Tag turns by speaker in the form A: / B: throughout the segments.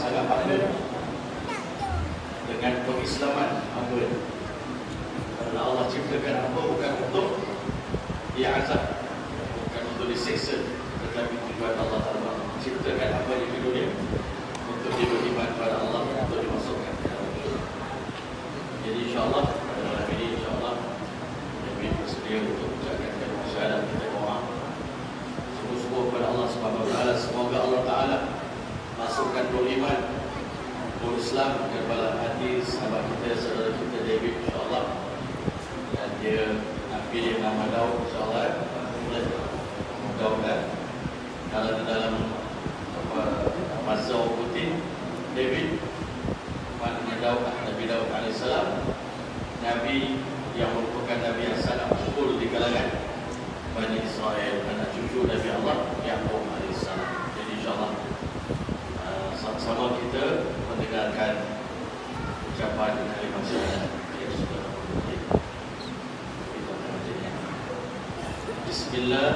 A: sangat bangga dengan pengislaman hamba. Kerana Allah ciptakan hamba bukan untuk diazab, bukan untuk diseksa, tetapi tujuan Allah Ta'ala ciptakan hamba di dunia untuk dia beriman kepada Allah, untuk dimasukkan ke dalam dunia. Jadi insyaAllah pada malam ini insyaAllah kami bersedia untuk menjalankan syahadat kita doa. Sungguh-sungguh kepada Allah Subhanahu Wa Taala, semoga Allah Ta'ala masukkan beriman, berislam ke dalam hati sahabat kita, saudara kita David insyaAllah. Dan dia nak pilih nama Daud insyaAllah. Mudah-mudahan kalau di dalam masa Putin David, maknanya Daud, Nabi Daud AS, Nabi yang merupakan Nabi yang sangat popular di kalangan Bani Israel, anak cucu Nabi Allah Yaqub AS. Jadi insyaAllah sama-sama kita mendengarkan ucapan dari masyarakat yang sudah Bismillah.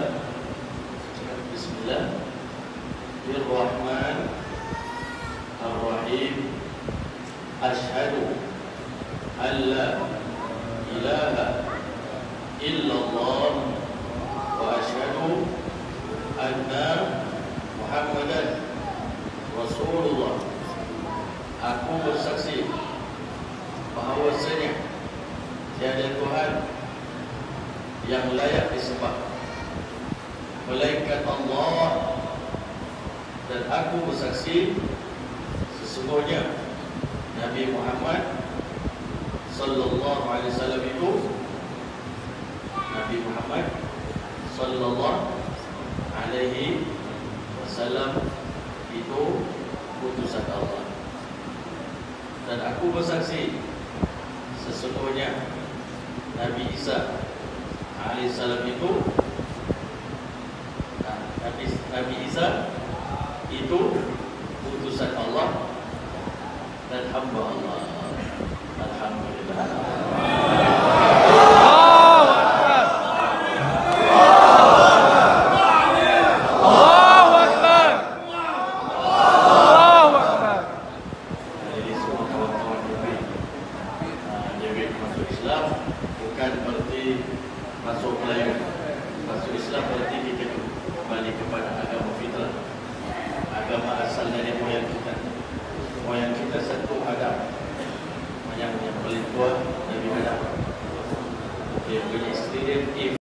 A: Bismillahirrahmanirrahim. Asyhadu an la ilaha illallah wa asyhadu anna Muhammadan Rasulullah. Aku bersaksi bahawasanya tiada Tuhan yang layak disembah melainkan Allah, dan aku bersaksi sesungguhnya Nabi Muhammad sallallahu alaihi wasallam itu Nabi Muhammad sallallahu alaihi wasallam itu utusan Allah. Dan aku bersaksi sesungguhnya Nabi Isa alaihissalam itu Nabi Isa itu utusan Allah dan hamba Allah. Alhamdulillah.